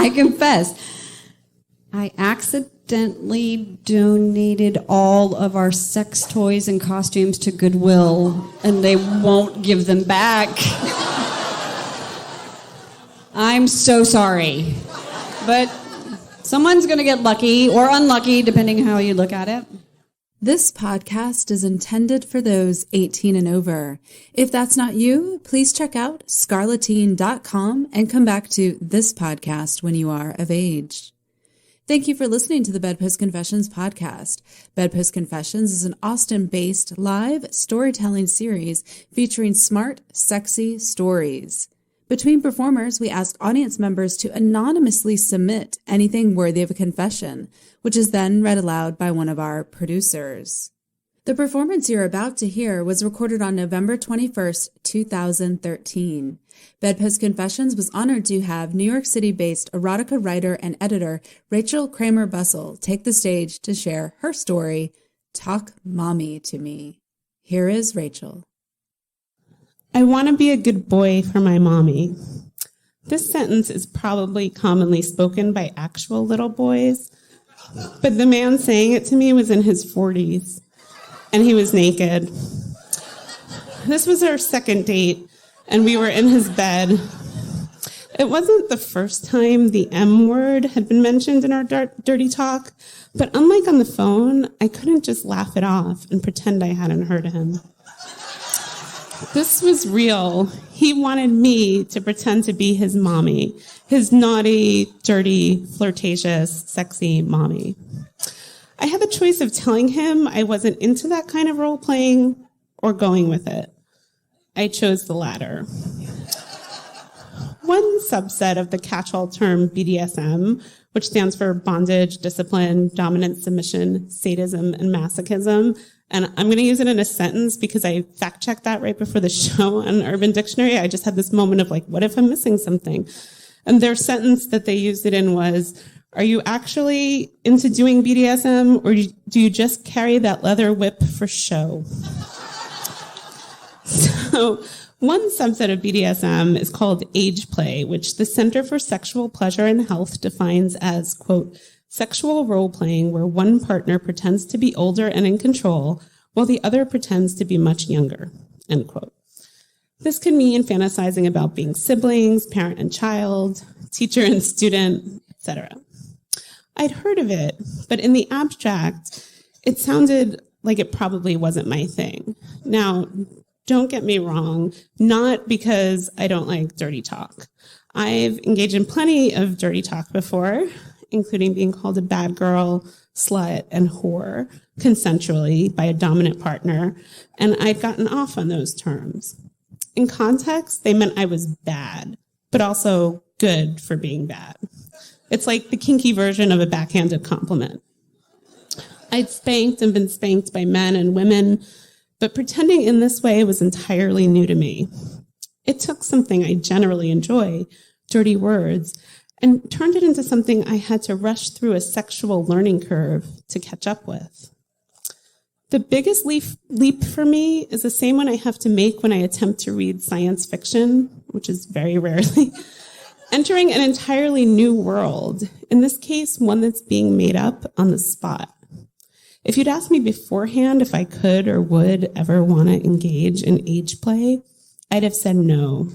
I confess. I accidentally donated all of our sex toys and costumes to Goodwill, and they won't give them back. I'm so sorry. But someone's going to get lucky or unlucky, depending how you look at it. This podcast is intended for those 18 and over. If that's not you, please check out scarleteen.com and come back to this podcast when you are of age. Thank you for listening to the BedPost Confessions podcast. BedPost Confessions is an Austin-based live storytelling series featuring smart, sexy stories. Between performers, we asked audience members to anonymously submit anything worthy of a confession, which is then read aloud by one of our producers. The performance you're about to hear was recorded on November 21st, 2013. BedPost Confessions was honored to have New York City-based erotica writer and editor Rachel Kramer Bussel take the stage to share her story, Talk Mommy to Me. Here is Rachel. I want to be a good boy for my mommy. This sentence is probably commonly spoken by actual little boys, but the man saying it to me was in his 40s, and he was naked. This was our second date, and we were in his bed. It wasn't the first time the M word had been mentioned in our dirty talk, but unlike on the phone, I couldn't just laugh it off and pretend I hadn't heard him. This was real. He wanted me to pretend to be his mommy, his naughty, dirty, flirtatious, sexy mommy. I had the choice of telling him I wasn't into that kind of role-playing or going with it. I chose the latter. One subset of the catch-all term BDSM, which stands for bondage, discipline, dominant submission, sadism, and masochism, and I'm going to use it in a sentence because I fact-checked that right before the show on Urban Dictionary. I just had this moment of like, what if I'm missing something? And their sentence that they used it in was, are you actually into doing BDSM, or do you just carry that leather whip for show? So one subset of BDSM is called age play, which the Center for Sexual Pleasure and Health defines as, quote, sexual role-playing where one partner pretends to be older and in control while the other pretends to be much younger, end quote. This can mean fantasizing about being siblings, parent and child, teacher and student, etc. I'd heard of it, but in the abstract, it sounded like it probably wasn't my thing. Now, don't get me wrong, not because I don't like dirty talk. I've engaged in plenty of dirty talk before, including being called a bad girl, slut, and whore consensually by a dominant partner, and I'd gotten off on those terms. In context, they meant I was bad, but also good for being bad. It's like the kinky version of a backhanded compliment. I'd spanked and been spanked by men and women, but pretending in this way was entirely new to me. It took something I generally enjoy, dirty words, and turned it into something I had to rush through a sexual learning curve to catch up with. The biggest leap for me is the same one I have to make when I attempt to read science fiction, which is very rarely, entering an entirely new world, in this case, one that's being made up on the spot. If you'd asked me beforehand if I could or would ever want to engage in age play, I'd have said no.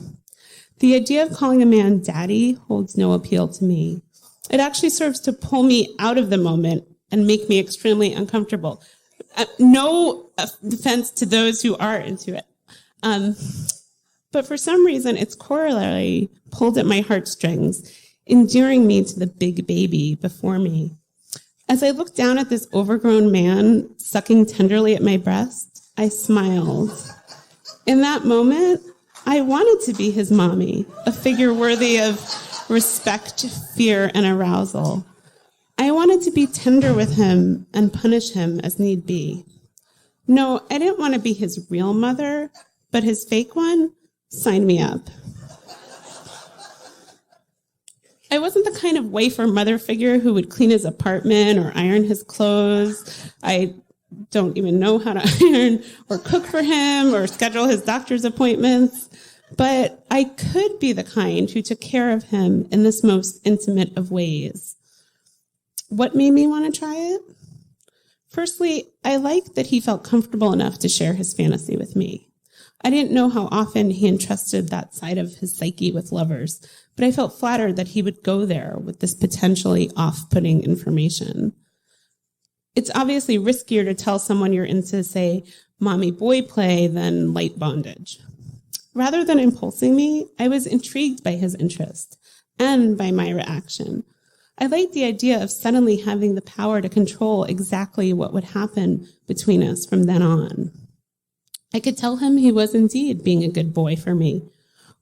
The idea of calling a man daddy holds no appeal to me. It actually serves to pull me out of the moment and make me extremely uncomfortable. No offense to those who are into it. But for some reason, its corollary pulled at my heartstrings, endearing me to the big baby before me. As I looked down at this overgrown man sucking tenderly at my breast, I smiled. In that moment, I wanted to be his mommy, a figure worthy of respect, fear, and arousal. I wanted to be tender with him and punish him as need be. No, I didn't want to be his real mother, but his fake one, sign me up. I wasn't the kind of wife or mother figure who would clean his apartment or iron his clothes. I don't even know how to iron or cook for him or schedule his doctor's appointments. But I could be the kind who took care of him in this most intimate of ways. What made me want to try it? Firstly, I liked that he felt comfortable enough to share his fantasy with me. I didn't know how often he entrusted that side of his psyche with lovers, but I felt flattered that he would go there with this potentially off-putting information. It's obviously riskier to tell someone you're into, say, mommy-boy play than light bondage. Rather than impulsing me, I was intrigued by his interest and by my reaction. I liked the idea of suddenly having the power to control exactly what would happen between us from then on. I could tell him he was indeed being a good boy for me,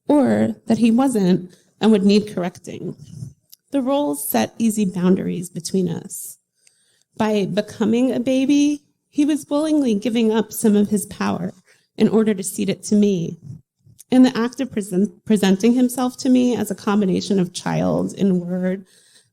or that he wasn't and would need correcting. The roles set easy boundaries between us. By becoming a baby, he was willingly giving up some of his power in order to cede it to me. In the act of presenting himself to me as a combination of child in word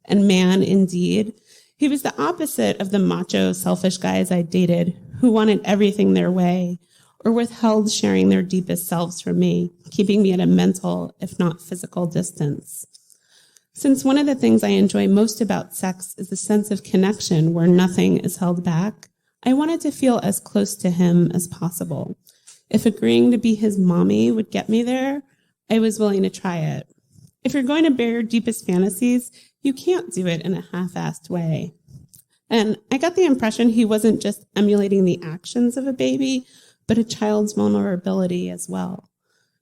and man in deed, he was the opposite of the macho, selfish guys I dated who wanted everything their way or withheld sharing their deepest selves from me, keeping me at a mental, if not physical, distance. Since one of the things I enjoy most about sex is the sense of connection where nothing is held back, I wanted to feel as close to him as possible. If agreeing to be his mommy would get me there, I was willing to try it. If you're going to bear your deepest fantasies, you can't do it in a half-assed way. And I got the impression he wasn't just emulating the actions of a baby, but a child's vulnerability as well.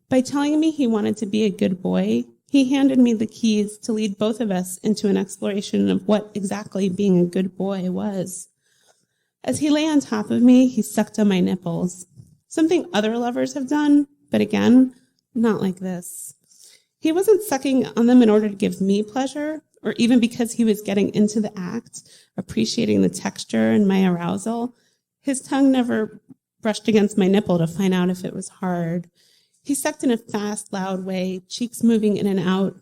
By telling me he wanted to be a good boy, he handed me the keys to lead both of us into an exploration of what exactly being a good boy was. As he lay on top of me, he sucked on my nipples, something other lovers have done, but again, not like this. He wasn't sucking on them in order to give me pleasure, or even because he was getting into the act, appreciating the texture and my arousal. His tongue never brushed against my nipple to find out if it was hard. He sucked in a fast, loud way, cheeks moving in and out,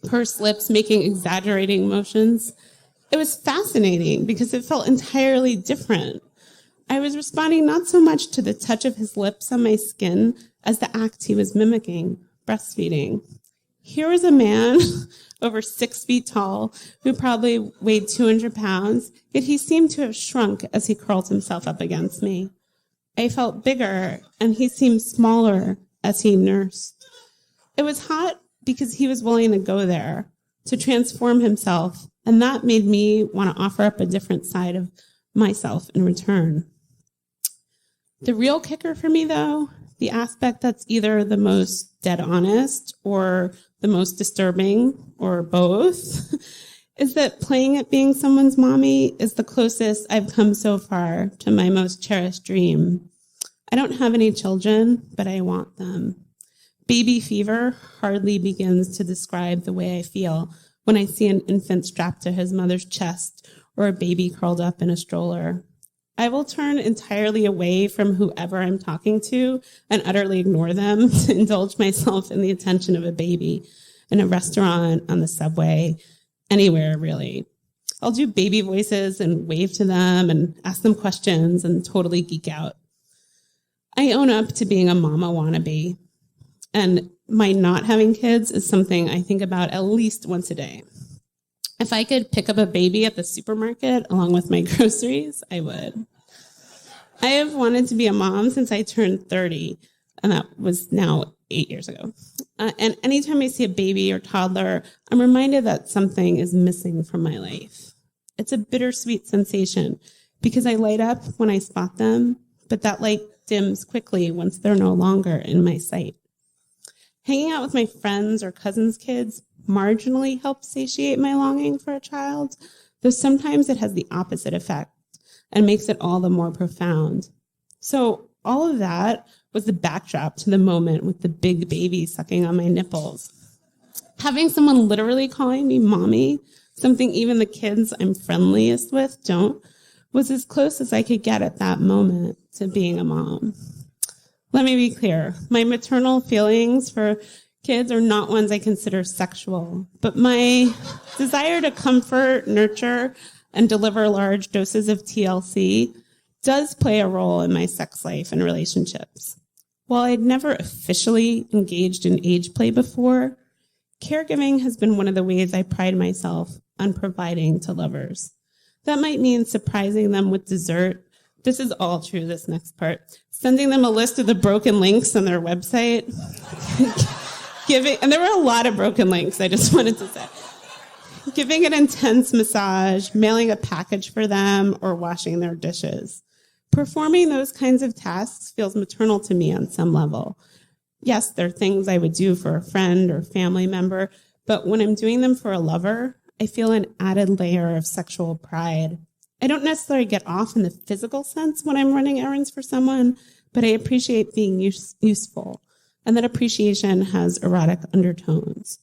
pursed lips making exaggerating motions. It was fascinating because it felt entirely different. I was responding not so much to the touch of his lips on my skin as the act he was mimicking, breastfeeding. Here was a man over 6 feet tall who probably weighed 200 pounds, yet he seemed to have shrunk as he curled himself up against me. I felt bigger, and he seemed smaller as he nursed. It was hot because he was willing to go there, to transform himself, and that made me want to offer up a different side of myself in return. The real kicker for me, though, the aspect that's either the most dead honest or the most disturbing, or both, is that playing at being someone's mommy is the closest I've come so far to my most cherished dream. I don't have any children, but I want them. Baby fever hardly begins to describe the way I feel when I see an infant strapped to his mother's chest or a baby curled up in a stroller. I will turn entirely away from whoever I'm talking to and utterly ignore them to indulge myself in the attention of a baby in a restaurant, on the subway, anywhere really. I'll do baby voices and wave to them and ask them questions and totally geek out. I own up to being a mama wannabe, and my not having kids is something I think about at least once a day. If I could pick up a baby at the supermarket along with my groceries, I would. I have wanted to be a mom since I turned 30, and that was now 8 years ago. And anytime I see a baby or toddler, I'm reminded that something is missing from my life. It's a bittersweet sensation because I light up when I spot them, but that light dims quickly once they're no longer in my sight. Hanging out with my friends or cousins' kids marginally helps satiate my longing for a child, though sometimes it has the opposite effect and makes it all the more profound. So all of that was the backdrop to the moment with the big baby sucking on my nipples. Having someone literally calling me mommy, something even the kids I'm friendliest with don't, was as close as I could get at that moment to being a mom. Let me be clear. My maternal feelings for kids are not ones I consider sexual, but my desire to comfort, nurture, and deliver large doses of TLC does play a role in my sex life and relationships. While I'd never officially engaged in age play before, caregiving has been one of the ways I pride myself on providing to lovers. That might mean surprising them with dessert. This is all true, this next part. Sending them a list of the broken links on their website. And there were a lot of broken links, I just wanted to say. Giving an intense massage, mailing a package for them, or washing their dishes. Performing those kinds of tasks feels maternal to me on some level. Yes, they're things I would do for a friend or family member, but when I'm doing them for a lover, I feel an added layer of sexual pride. I don't necessarily get off in the physical sense when I'm running errands for someone, but I appreciate being useful, and that appreciation has erotic undertones.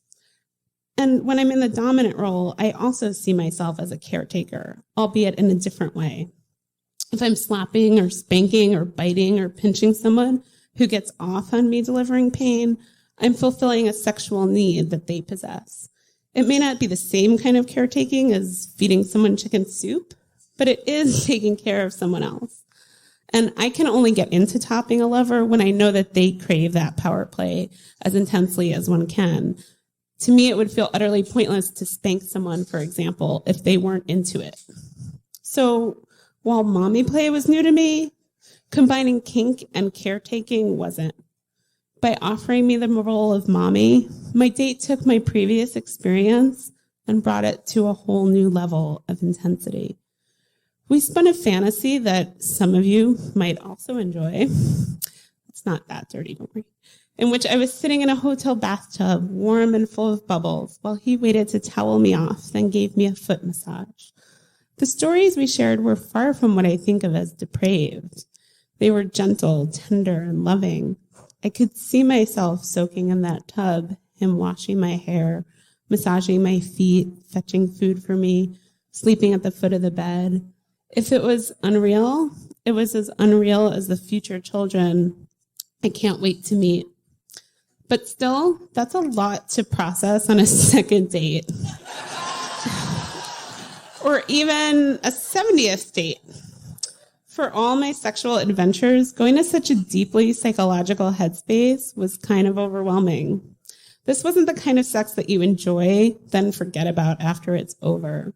And when I'm in the dominant role, I also see myself as a caretaker, albeit in a different way. If I'm slapping or spanking or biting or pinching someone who gets off on me delivering pain, I'm fulfilling a sexual need that they possess. It may not be the same kind of caretaking as feeding someone chicken soup, but it is taking care of someone else. And I can only get into topping a lover when I know that they crave that power play as intensely as one can. To me, it would feel utterly pointless to spank someone, for example, if they weren't into it. So while mommy play was new to me, combining kink and caretaking wasn't. By offering me the role of mommy, my date took my previous experience and brought it to a whole new level of intensity. We spun a fantasy that some of you might also enjoy. It's not that dirty, don't worry. In which I was sitting in a hotel bathtub, warm and full of bubbles, while he waited to towel me off, then gave me a foot massage. The stories we shared were far from what I think of as depraved. They were gentle, tender, and loving. I could see myself soaking in that tub, him washing my hair, massaging my feet, fetching food for me, sleeping at the foot of the bed. If it was unreal, it was as unreal as the future children I can't wait to meet. But still, that's a lot to process on a second date. Or even a 70th date. For all my sexual adventures, going to such a deeply psychological headspace was kind of overwhelming. This wasn't the kind of sex that you enjoy, then forget about after it's over.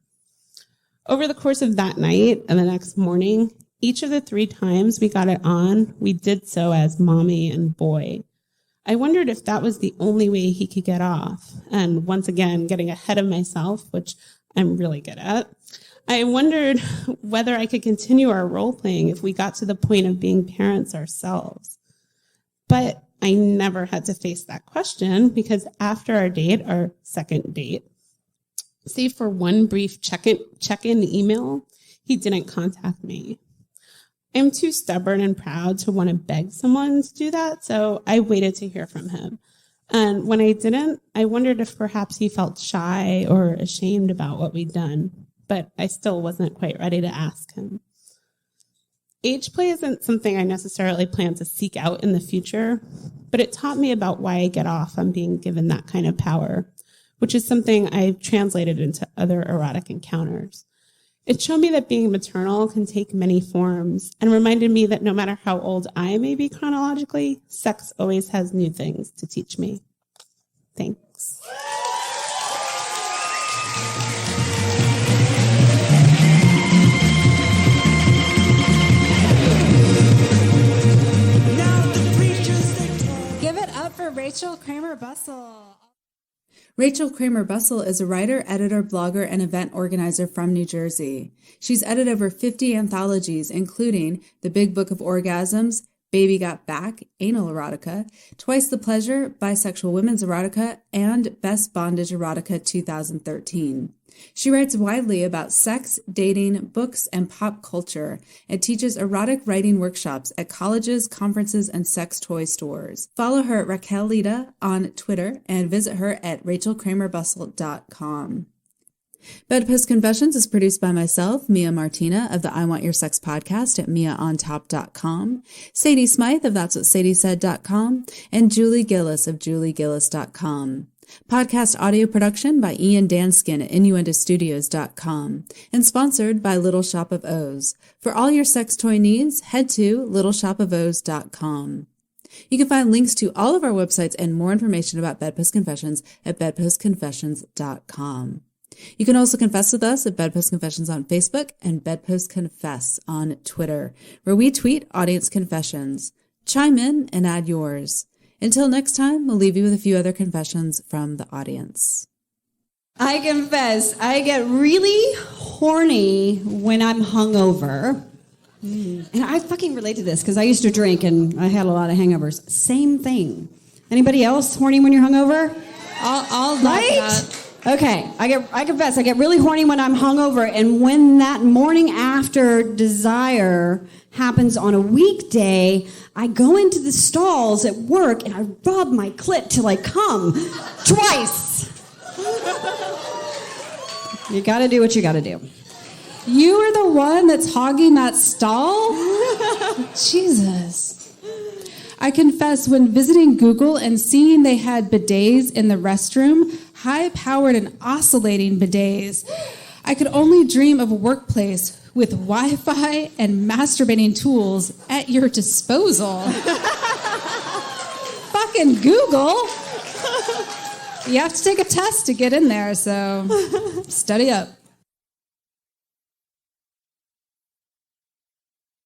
Over the course of that night and the next morning, each of the 3 times we got it on, we did so as mommy and boy. I wondered if that was the only way he could get off. And once again, getting ahead of myself, which I'm really good at, I wondered whether I could continue our role playing if we got to the point of being parents ourselves. But I never had to face that question because after our date, our second date, save for one brief check-in email, he didn't contact me. I'm too stubborn and proud to want to beg someone to do that, so I waited to hear from him. And when I didn't, I wondered if perhaps he felt shy or ashamed about what we'd done, but I still wasn't quite ready to ask him. Age play isn't something I necessarily plan to seek out in the future, but it taught me about why I get off on being given that kind of power, which is something I've translated into other erotic encounters. It showed me that being maternal can take many forms and reminded me that no matter how old I may be chronologically, sex always has new things to teach me. Thanks. Give it up for Rachel Kramer Bussel. Rachel Kramer Bussel is a writer, editor, blogger, and event organizer from New Jersey. She's edited over 50 anthologies, including The Big Book of Orgasms, Baby Got Back, Anal Erotica, Twice the Pleasure, Bisexual Women's Erotica, and Best Bondage Erotica 2013. She writes widely about sex, dating, books, and pop culture, and teaches erotic writing workshops at colleges, conferences, and sex toy stores. Follow her at Raquel Lita on Twitter and visit her at rachelkramerbussel.com. BedPost Confessions is produced by myself, Mia Martina, of the I Want Your Sex podcast at miaontop.com, Sadie Smythe of That's What Sadie Said.com, and Julie Gillis of juliegillis.com. Podcast audio production by Ian Danskin at innuendostudios.com and sponsored by Little Shop of O's. For all your sex toy needs, head to littleshopofos.com. You can find links to all of our websites and more information about Bedpost Confessions at bedpostconfessions.com. You can also confess with us at Bedpost Confessions on Facebook and Bedpost Confess on Twitter, where we tweet audience confessions. Chime in and add yours. Until next time, we'll leave you with a few other confessions from the audience. I confess, I get really horny when I'm hungover. And I fucking relate to this because I used to drink and I had a lot of hangovers. Same thing. Anybody else horny when you're hungover? I'll Right? that. Okay, I confess, I get really horny when I'm hungover, and when that morning after desire happens on a weekday, I go into the stalls at work and I rub my clit till I come twice. You gotta do what you gotta do. You are the one that's hogging that stall? Jesus. I confess, when visiting Google and seeing they had bidets in the restroom, high-powered and oscillating bidets, I could only dream of a workplace with Wi-Fi and masturbating tools at your disposal. Fucking Google. You have to take a test to get in there, so study up.